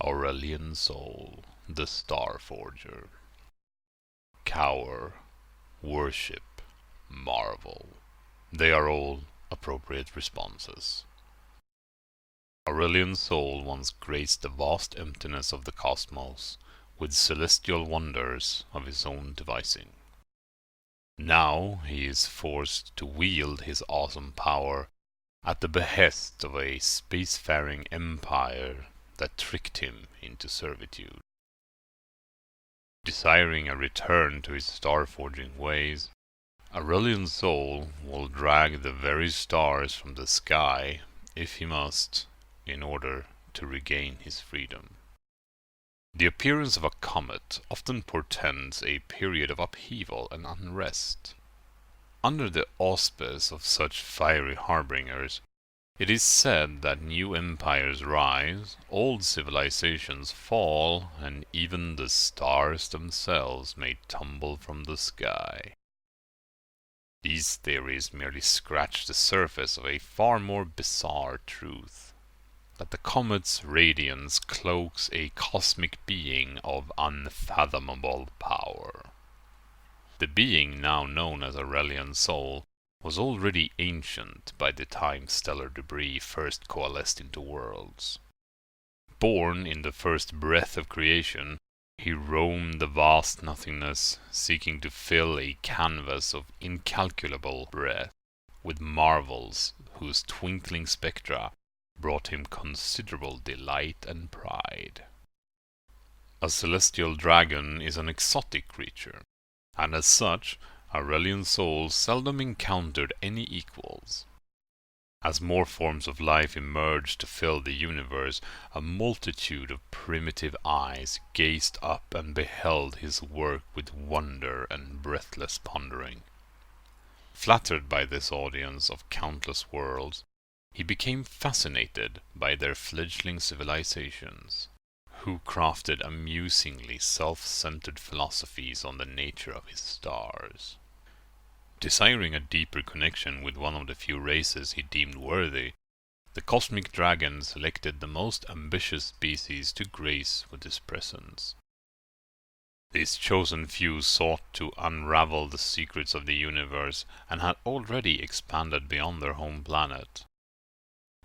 Aurelion Sol, the Star Forger. Cower, worship, marvel. They are all appropriate responses. Aurelion Sol once graced the vast emptiness of the cosmos with celestial wonders of his own devising. Now he is forced to wield his awesome power at the behest of a spacefaring empire that tricked him into servitude. Desiring a return to his star-forging ways, Aurelion Sol will drag the very stars from the sky, if he must, in order to regain his freedom. The appearance of a comet often portends a period of upheaval and unrest. Under the auspice of such fiery harbingers, it is said that new empires rise, old civilizations fall, and even the stars themselves may tumble from the sky. These theories merely scratch the surface of a far more bizarre truth, that the comet's radiance cloaks a cosmic being of unfathomable power. The being now known as Aurelion Sol was already ancient by the time stellar debris first coalesced into worlds. Born in the first breath of creation, he roamed the vast nothingness, seeking to fill a canvas of incalculable breadth with marvels whose twinkling spectra brought him considerable delight and pride. A celestial dragon is an exotic creature, and as such, Aurelion Sol seldom encountered any equals. As more forms of life emerged to fill the universe, a multitude of primitive eyes gazed up and beheld his work with wonder and breathless pondering. Flattered by this audience of countless worlds, he became fascinated by their fledgling civilizations, who crafted amusingly self-centered philosophies on the nature of his stars. Desiring a deeper connection with one of the few races he deemed worthy, the cosmic dragon selected the most ambitious species to grace with his presence. These chosen few sought to unravel the secrets of the universe and had already expanded beyond their home planet.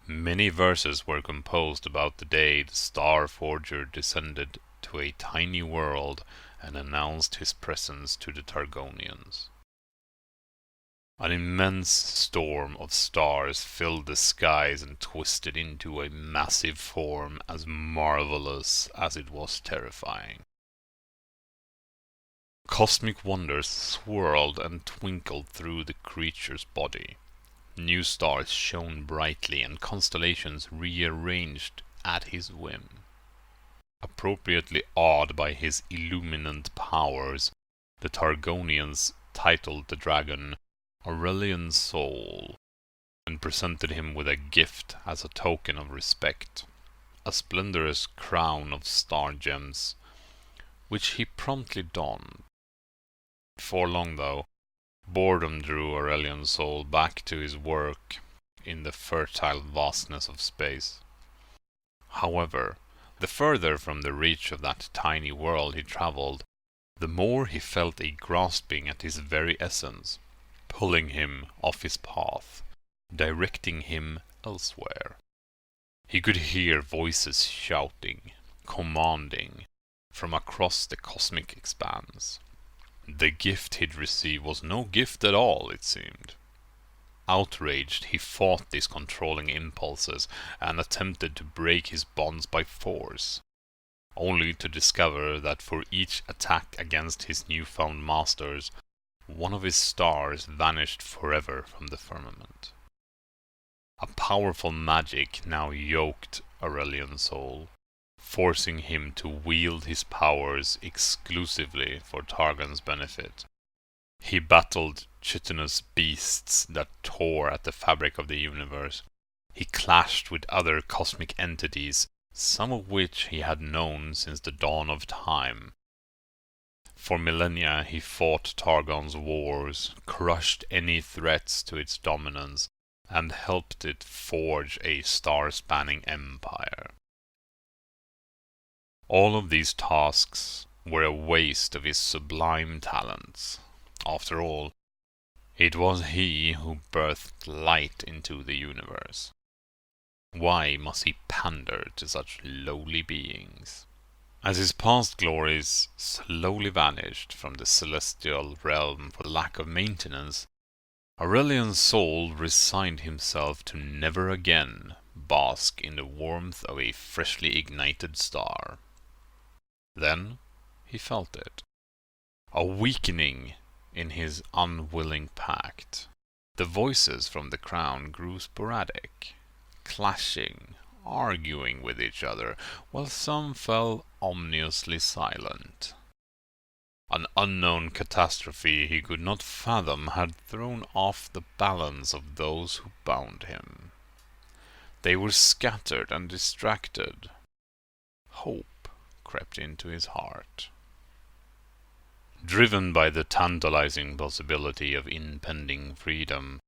Many verses were composed about the day the Star Forger descended to a tiny world and announced his presence to the Targonians. An immense storm of stars filled the skies and twisted into a massive form as marvelous as it was terrifying. Cosmic wonders swirled and twinkled through the creature's body. New stars shone brightly and constellations rearranged at his whim. Appropriately awed by his illuminant powers, the Targonians titled the dragon Aurelion Sol and presented him with a gift as a token of respect, a splendorous crown of star gems, which he promptly donned. Before long, though, boredom drew Aurelion Sol back to his work in the fertile vastness of space. However, the further from the reach of that tiny world he traveled, the more he felt a grasping at his very essence, pulling him off his path, directing him elsewhere. He could hear voices shouting, commanding, from across the cosmic expanse. The gift he'd received was no gift at all, it seemed. Outraged, he fought these controlling impulses and attempted to break his bonds by force, only to discover that for each attack against his newfound masters, one of his stars vanished forever from the firmament. A powerful magic now yoked Aurelion Sol, forcing him to wield his powers exclusively for Targon's benefit. He battled chitinous beasts that tore at the fabric of the universe. He clashed with other cosmic entities, some of which he had known since the dawn of time. For millennia he fought Targon's wars, crushed any threats to its dominance, and helped it forge a star-spanning empire. All of these tasks were a waste of his sublime talents. After all, it was he who birthed light into the universe. Why must he pander to such lowly beings? As his past glories slowly vanished from the celestial realm for lack of maintenance, Aurelion Sol resigned himself to never again bask in the warmth of a freshly ignited star. Then he felt it. A weakening in his unwilling pact. The voices from the crown grew sporadic, clashing, arguing with each other, while some fell ominously silent. An unknown catastrophe he could not fathom had thrown off the balance of those who bound him. They were scattered and distracted. Hope crept into his heart. Driven by the tantalizing possibility of impending freedom,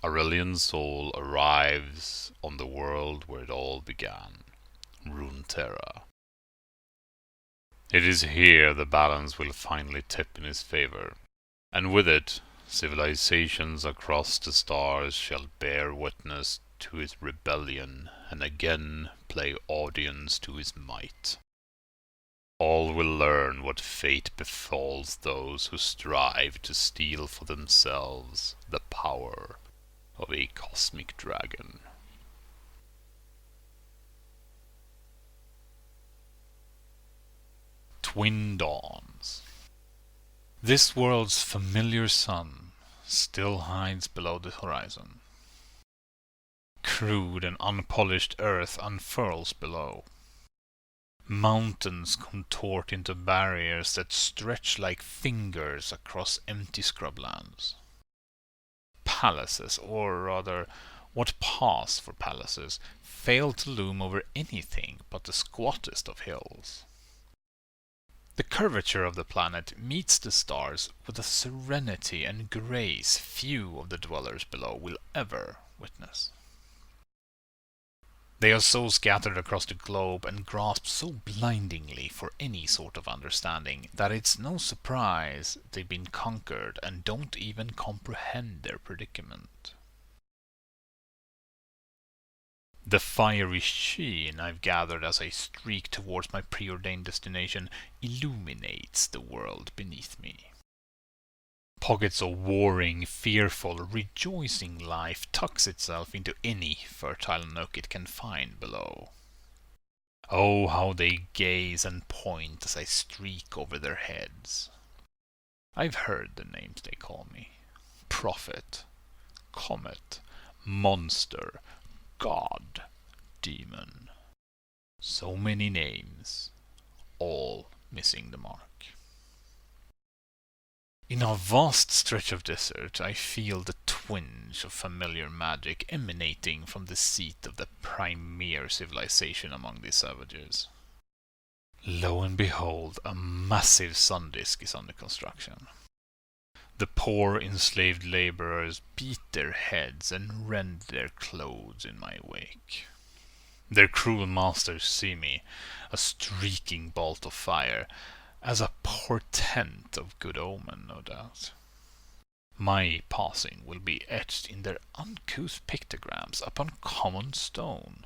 Aurelion Sol arrives on the world where it all began, Runeterra. It is here the balance will finally tip in his favor, and with it, civilizations across the stars shall bear witness to his rebellion and again play audience to his might. All will learn what fate befalls those who strive to steal for themselves the power of a cosmic dragon. Twin Dawns. This world's familiar sun still hides below the horizon. Crude and unpolished earth unfurls below. Mountains contort into barriers that stretch like fingers across empty scrublands. Palaces, or rather, what pass for palaces, fail to loom over anything but the squattest of hills. The curvature of the planet meets the stars with a serenity and grace few of the dwellers below will ever witness. They are so scattered across the globe and grasp so blindingly for any sort of understanding that it's no surprise they've been conquered and don't even comprehend their predicament. The fiery sheen I've gathered as I streak towards my preordained destination illuminates the world beneath me. Pockets of warring, fearful, rejoicing life tucks itself into any fertile nook it can find below. Oh, how they gaze and point as I streak over their heads. I've heard the names they call me. Prophet, comet, monster, god, demon. So many names, all missing the mark. In a vast stretch of desert, I feel the twinge of familiar magic emanating from the seat of the premier civilization among these savages. Lo and behold, a massive sun disk is under construction. The poor enslaved laborers beat their heads and rend their clothes in my wake. Their cruel masters see me, a streaking bolt of fire, as a portent of good omen, no doubt. My passing will be etched in their uncouth pictograms upon common stone.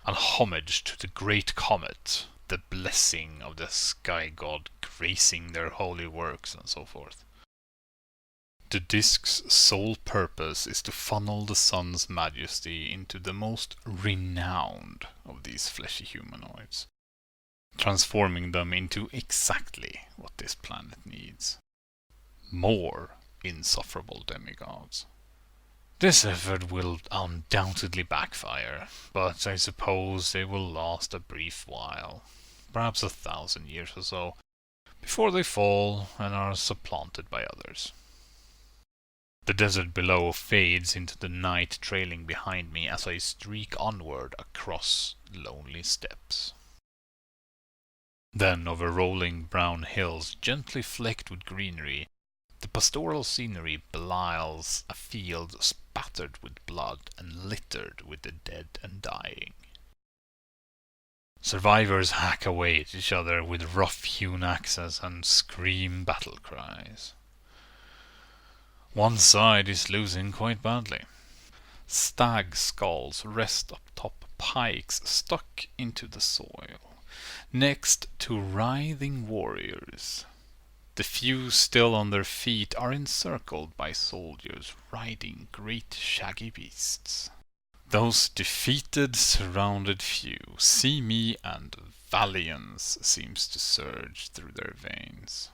An homage to the great comet, the blessing of the sky god gracing their holy works, and so forth. The disk's sole purpose is to funnel the sun's majesty into the most renowned of these fleshy humanoids, transforming them into exactly what this planet needs. More insufferable demigods. This effort will undoubtedly backfire, but I suppose they will last a brief while, perhaps 1,000 years or so, before they fall and are supplanted by others. The desert below fades into the night, trailing behind me as I streak onward across lonely steppes. Then over rolling brown hills gently flecked with greenery, the pastoral scenery belies a field spattered with blood and littered with the dead and dying. Survivors hack away at each other with rough-hewn axes and scream battle cries. One side is losing quite badly. Stag skulls rest atop pikes stuck into the soil, next to writhing warriors. The few still on their feet are encircled by soldiers riding great shaggy beasts. Those defeated, surrounded few see me, and valiance seems to surge through their veins.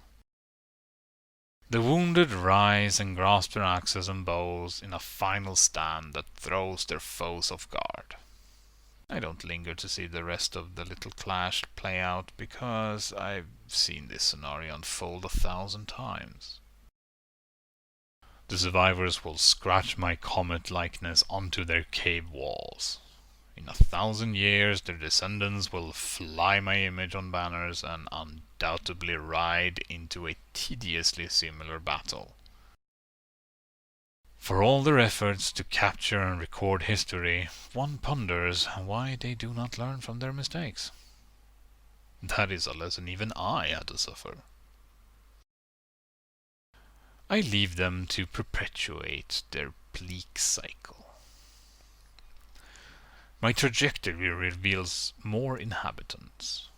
The wounded rise and grasp their axes and bows in a final stand that throws their foes off guard. I don't linger to see the rest of the little clash play out because I've seen this scenario unfold 1,000 times. The survivors will scratch my comet likeness onto their cave walls. In 1,000 years their descendants will fly my image on banners and undoubtedly ride into a tediously similar battle. For all their efforts to capture and record history, one ponders why they do not learn from their mistakes. That is a lesson even I had to suffer. I leave them to perpetuate their bleak cycle. My trajectory reveals more inhabitants.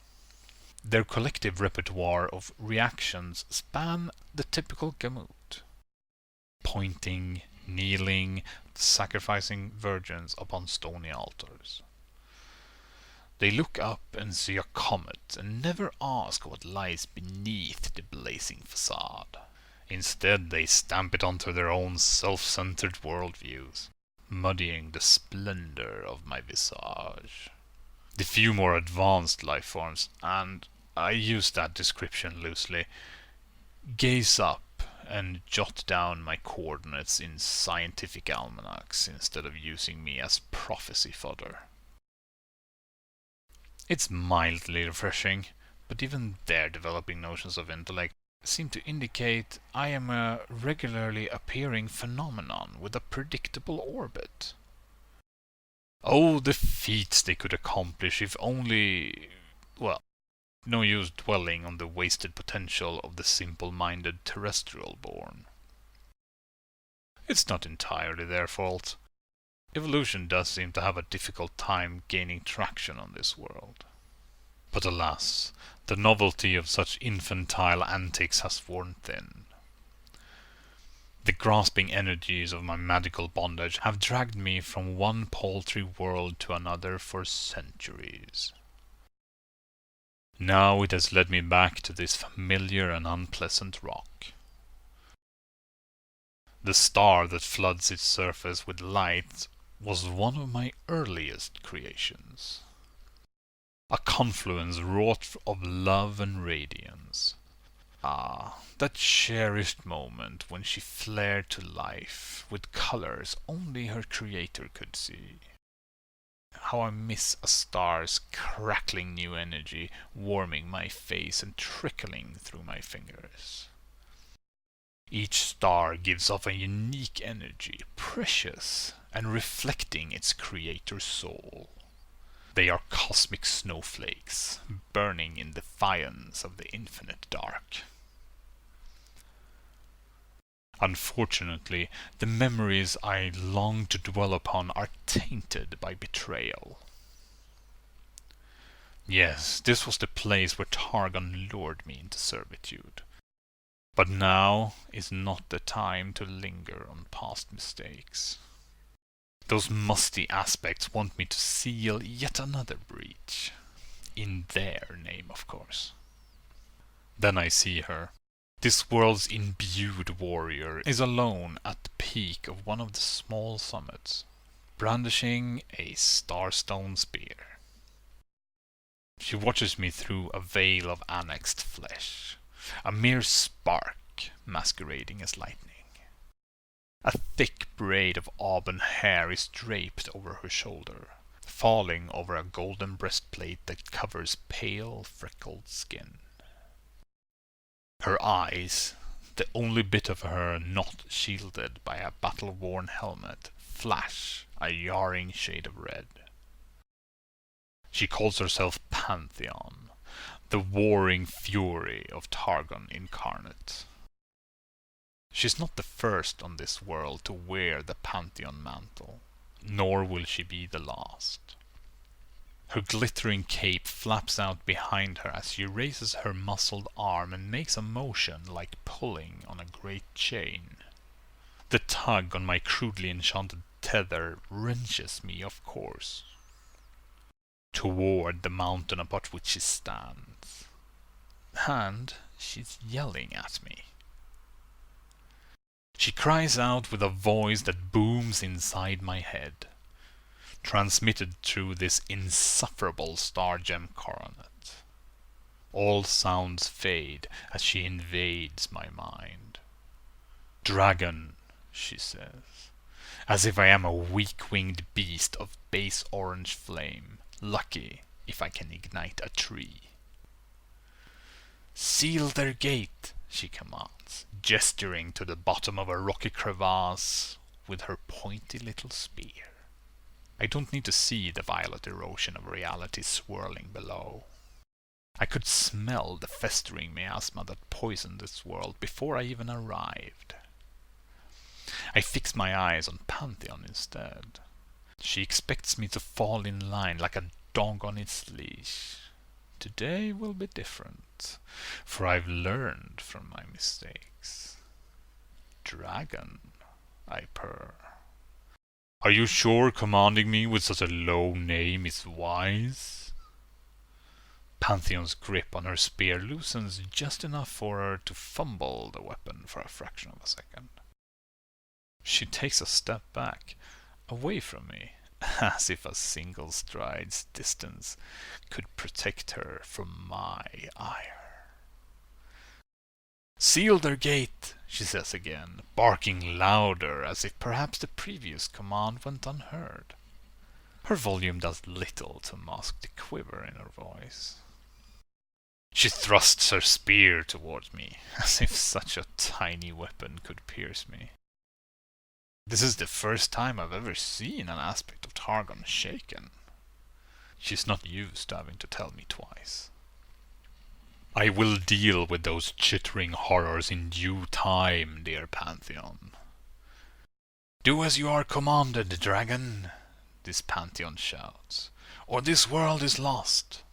Their collective repertoire of reactions span the typical gamut. Pointing, kneeling, sacrificing virgins upon stony altars. They look up and see a comet and never ask what lies beneath the blazing facade. Instead, they stamp it onto their own self-centered worldviews, muddying the splendor of my visage. The few more advanced life forms, and I use that description loosely, gaze up and jot down my coordinates in scientific almanacs instead of using me as prophecy fodder. It's mildly refreshing, but even their developing notions of intellect seem to indicate I am a regularly appearing phenomenon with a predictable orbit. Oh, the feats they could accomplish if only... well, no use dwelling on the wasted potential of the simple-minded terrestrial-born. It's not entirely their fault. Evolution does seem to have a difficult time gaining traction on this world. But alas, the novelty of such infantile antics has worn thin. The grasping energies of my magical bondage have dragged me from one paltry world to another for centuries. Now it has led me back to this familiar and unpleasant rock. The star that floods its surface with light was one of my earliest creations. A confluence wrought of love and radiance. Ah, that cherished moment when she flared to life with colors only her creator could see. How I miss a star's crackling new energy warming my face and trickling through my fingers. Each star gives off a unique energy, precious and reflecting its creator's soul. They are cosmic snowflakes, burning in defiance of the infinite dark. Unfortunately, the memories I long to dwell upon are tainted by betrayal. Yes, this was the place where Targon lured me into servitude. But now is not the time to linger on past mistakes. Those musty aspects want me to seal yet another breach. In their name, of course. Then I see her. This world's imbued warrior is alone at the peak of one of the small summits, brandishing a starstone spear. She watches me through a veil of annexed flesh, a mere spark masquerading as lightning. A thick braid of auburn hair is draped over her shoulder, falling over a golden breastplate that covers pale, freckled skin. Her eyes, the only bit of her not shielded by a battle-worn helmet, flash a yarring shade of red. She calls herself Pantheon, the warring fury of Targon incarnate. She's not the first on this world to wear the Pantheon mantle, nor will she be the last. Her glittering cape flaps out behind her as she raises her muscled arm and makes a motion like pulling on a great chain. The tug on my crudely enchanted tether wrenches me off course, toward the mountain upon which she stands. And she's yelling at me. She cries out with a voice that booms inside my head, transmitted through this insufferable star gem coronet. All sounds fade as she invades my mind. "Dragon," she says, as if I am a weak-winged beast of base orange flame, lucky if I can ignite a tree. "Seal their gate," she commands, gesturing to the bottom of a rocky crevasse with her pointy little spear. I don't need to see the violet erosion of reality swirling below. I could smell the festering miasma that poisoned this world before I even arrived. I fix my eyes on Pantheon instead. She expects me to fall in line like a dog on its leash. Today will be different, for I've learned from my mistakes. "Dragon," I purr. "Are you sure commanding me with such a low name is wise?" Pantheon's grip on her spear loosens just enough for her to fumble the weapon for a fraction of a second. She takes a step back, away from me, as if a single stride's distance could protect her from my ire. "Seal their gate," she says again, barking louder as if perhaps the previous command went unheard. Her volume does little to mask the quiver in her voice. She thrusts her spear towards me, as if such a tiny weapon could pierce me. This is the first time I've ever seen an aspect of Targon shaken. She's not used to having to tell me twice. "I will deal with those chittering horrors in due time, dear Pantheon." "Do as you are commanded, dragon," this Pantheon shouts, "or this world is lost."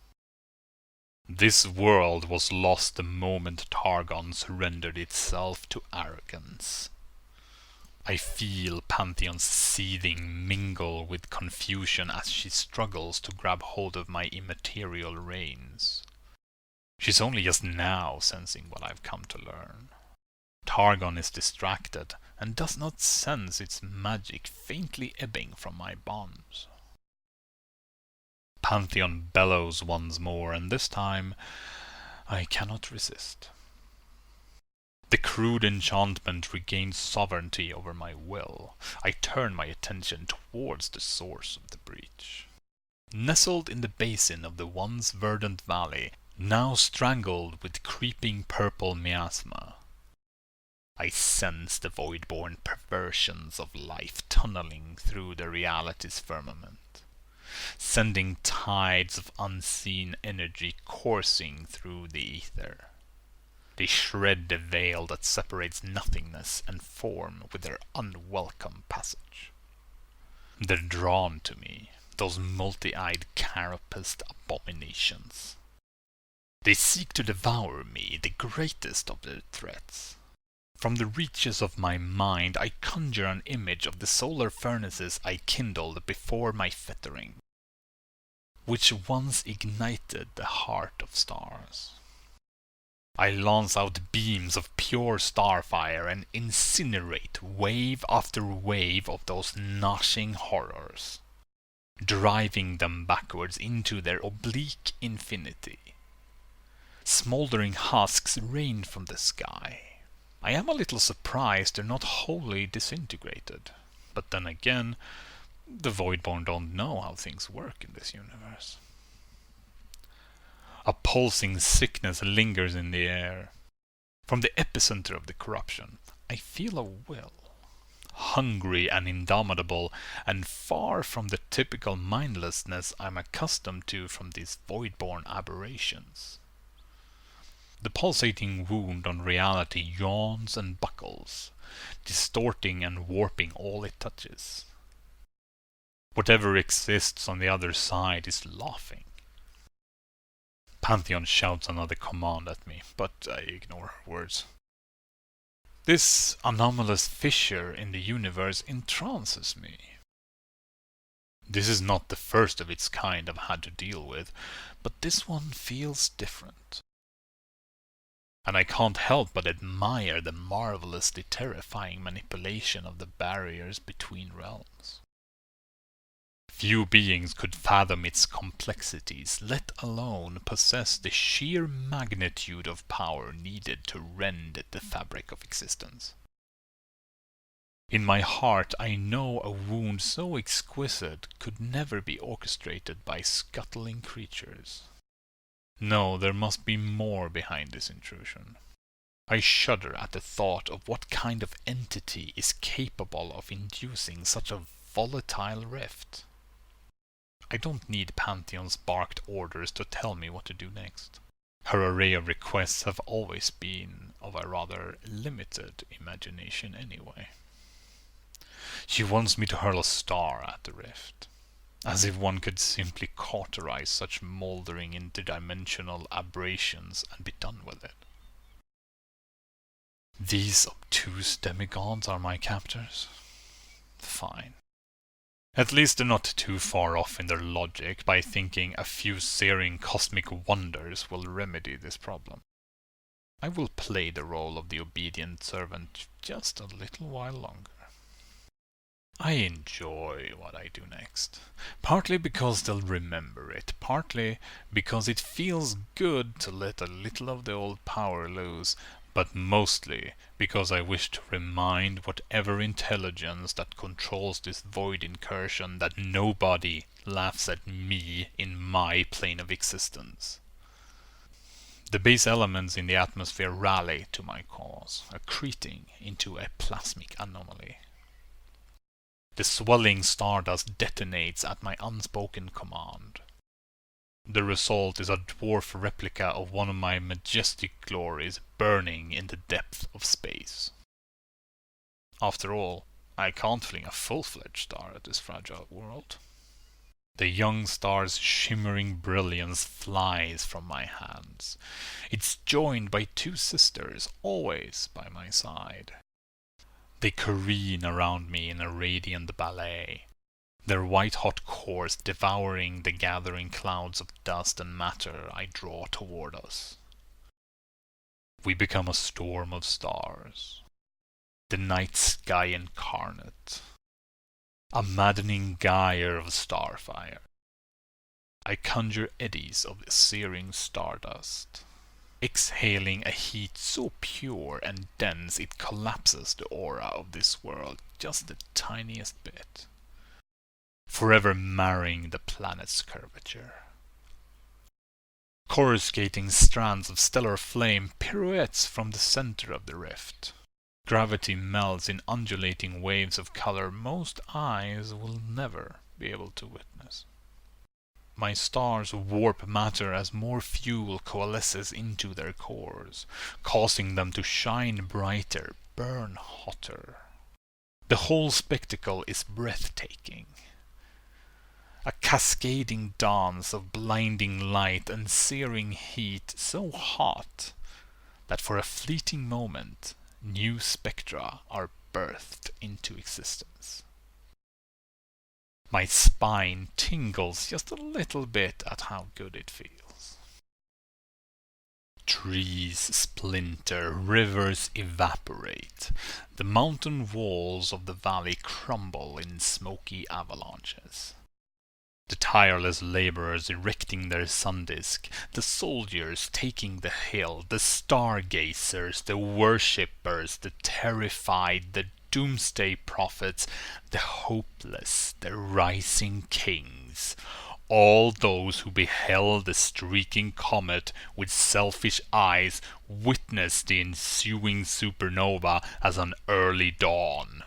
This world was lost the moment Targon surrendered itself to arrogance. I feel Pantheon's seething mingle with confusion as she struggles to grab hold of my immaterial reins. She's only just now sensing what I've come to learn. Targon is distracted and does not sense its magic faintly ebbing from my bombs. Pantheon bellows once more, and this time I cannot resist. The crude enchantment regains sovereignty over my will. I turn my attention towards the source of the breach. Nestled in the basin of the once verdant valley, now strangled with creeping purple miasma, I sense the void-born perversions of life tunneling through the reality's firmament, sending tides of unseen energy coursing through the ether. They shred the veil that separates nothingness and form with their unwelcome passage. They're drawn to me, those multi-eyed carapaced abominations. They seek to devour me, the greatest of their threats. From the reaches of my mind I conjure an image of the solar furnaces I kindled before my fettering, which once ignited the heart of stars. I lance out beams of pure starfire and incinerate wave after wave of those gnashing horrors, driving them backwards into their oblique infinity. Smoldering husks rain from the sky. I am a little surprised they're not wholly disintegrated, but then again, the Voidborn don't know how things work in this universe. A pulsing sickness lingers in the air. From the epicenter of the corruption, I feel a will, hungry and indomitable, and far from the typical mindlessness I'm accustomed to from these void-born aberrations. The pulsating wound on reality yawns and buckles, distorting and warping all it touches. Whatever exists on the other side is laughing. Pantheon shouts another command at me, but I ignore her words. This anomalous fissure in the universe entrances me. This is not the first of its kind I've had to deal with, but this one feels different. And I can't help but admire the marvelously terrifying manipulation of the barriers between realms. Few beings could fathom its complexities, let alone possess the sheer magnitude of power needed to rend the fabric of existence. In my heart I know a wound so exquisite could never be orchestrated by scuttling creatures. No, there must be more behind this intrusion. I shudder at the thought of what kind of entity is capable of inducing such a volatile rift. I don't need Pantheon's barked orders to tell me what to do next. Her array of requests have always been of a rather limited imagination anyway. She wants me to hurl a star at the rift, as if one could simply cauterize such mouldering interdimensional aberrations and be done with it. These obtuse demigods are my captors? Fine. At least they're not too far off in their logic by thinking a few searing cosmic wonders will remedy this problem. I will play the role of the obedient servant just a little while longer. I enjoy what I do next, partly because they'll remember it, partly because it feels good to let a little of the old power loose, but mostly because I wish to remind whatever intelligence that controls this void incursion that nobody laughs at me in my plane of existence. The base elements in the atmosphere rally to my cause, accreting into a plasmic anomaly. The swelling stardust detonates at my unspoken command. The result is a dwarf replica of one of my majestic glories burning in the depth of space. After all, I can't fling a full-fledged star at this fragile world. The young star's shimmering brilliance flies from my hands. It's joined by two sisters, always by my side. They careen around me in a radiant ballet, their white-hot cores devouring the gathering clouds of dust and matter I draw toward us. We become a storm of stars, the night sky incarnate, a maddening gyre of starfire. I conjure eddies of searing stardust, exhaling a heat so pure and dense it collapses the aura of this world just the tiniest bit, forever marring the planet's curvature. Coruscating strands of stellar flame pirouettes from the center of the rift. Gravity melts in undulating waves of color most eyes will never be able to witness. My stars warp matter as more fuel coalesces into their cores, causing them to shine brighter, burn hotter. The whole spectacle is breathtaking. A cascading dance of blinding light and searing heat so hot that for a fleeting moment new spectra are birthed into existence. My spine tingles just a little bit at how good it feels. Trees splinter, rivers evaporate. The mountain walls of the valley crumble in smoky avalanches. The tireless laborers erecting their sun disk, the soldiers taking the hill, the stargazers, the worshippers, the terrified, the doomsday prophets, the hopeless, the rising kings, all those who beheld the streaking comet with selfish eyes witnessed the ensuing supernova as an early dawn.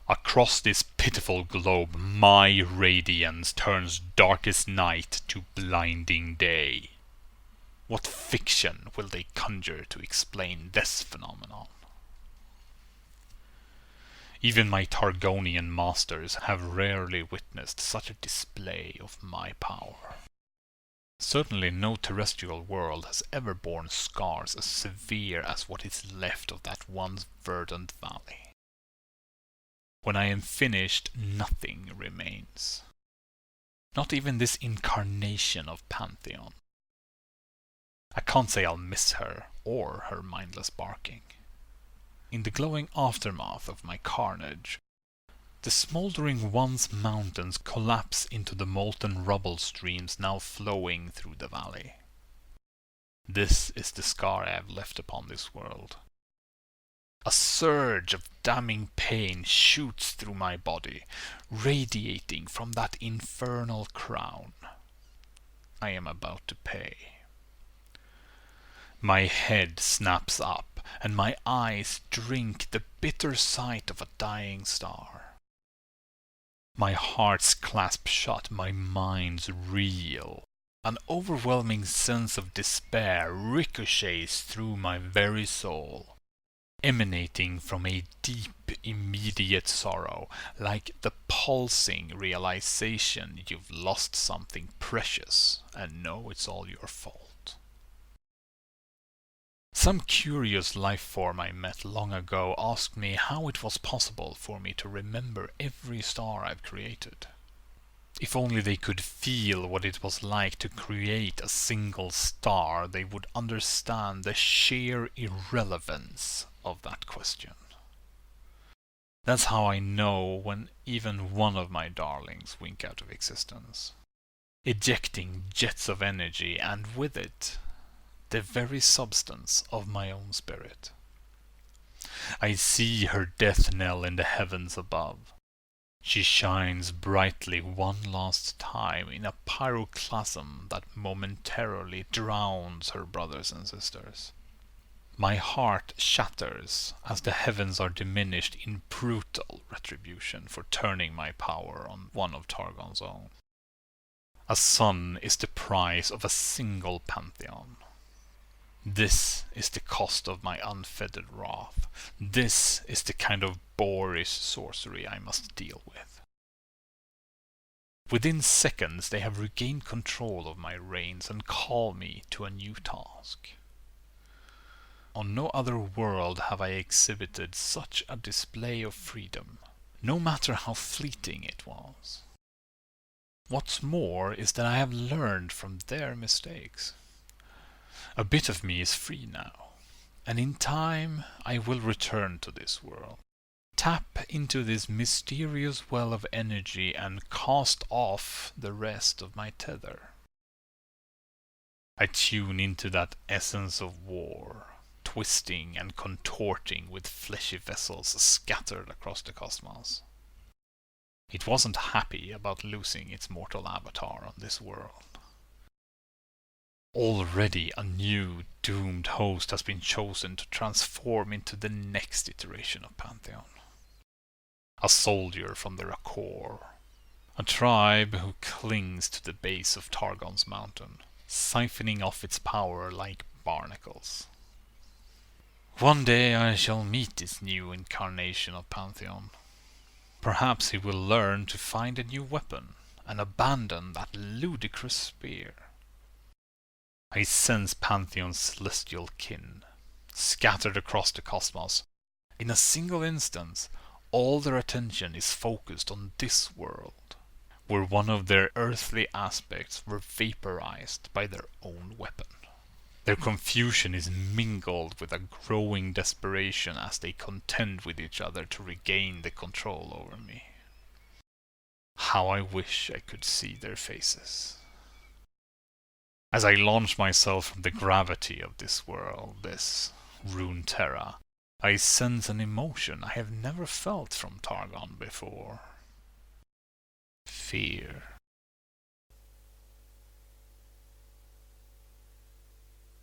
Across this pitiful globe, my radiance turns darkest night to blinding day. What fiction will they conjure to explain this phenomenon? Even my Targonian masters have rarely witnessed such a display of my power. Certainly no terrestrial world has ever borne scars as severe as what is left of that once verdant valley. When I am finished, nothing remains. Not even this incarnation of Pantheon. I can't say I'll miss her or her mindless barking. In the glowing aftermath of my carnage, the smoldering once mountains collapse into the molten rubble streams now flowing through the valley. This is the scar I have left upon this world. A surge of damning pain shoots through my body, radiating from that infernal crown I am about to pay. My head snaps up, and my eyes drink the bitter sight of a dying star. My heart's clasp shut, my mind's reel. An overwhelming sense of despair ricochets through my very soul, emanating from a deep, immediate sorrow, like the pulsing realization you've lost something precious and know it's all your fault. Some curious life form I met long ago asked me how it was possible for me to remember every star I've created. If only they could feel what it was like to create a single star, they would understand the sheer irrelevance of that question. That's how I know when even one of my darlings wink out of existence, ejecting jets of energy, and with it, the very substance of my own spirit. I see her death knell in the heavens above. She shines brightly one last time in a pyroclasm that momentarily drowns her brothers and sisters. My heart shatters as the heavens are diminished in brutal retribution for turning my power on one of Targon's own. A son is the price of a single pantheon. This is the cost of my unfettered wrath. This is the kind of boorish sorcery I must deal with. Within seconds they have regained control of my reins and call me to a new task. On no other world have I exhibited such a display of freedom, no matter how fleeting it was. What's more is that I have learned from their mistakes. A bit of me is free now, and in time I will return to this world, tap into this mysterious well of energy and cast off the rest of my tether. I tune into that essence of war, twisting and contorting with fleshy vessels scattered across the cosmos. It wasn't happy about losing its mortal avatar on this world. Already a new doomed host has been chosen to transform into the next iteration of Pantheon. A soldier from the Rakor, a tribe who clings to the base of Targon's mountain, siphoning off its power like barnacles. One day I shall meet this new incarnation of Pantheon. Perhaps he will learn to find a new weapon and abandon that ludicrous spear. I sense Pantheon's celestial kin, scattered across the cosmos. In a single instance, all their attention is focused on this world, where one of their earthly aspects were vaporized by their own weapon. Their confusion is mingled with a growing desperation as they contend with each other to regain the control over me. How I wish I could see their faces. As I launch myself from the gravity of this world, this Runeterra, I sense an emotion I have never felt from Targon before. Fear.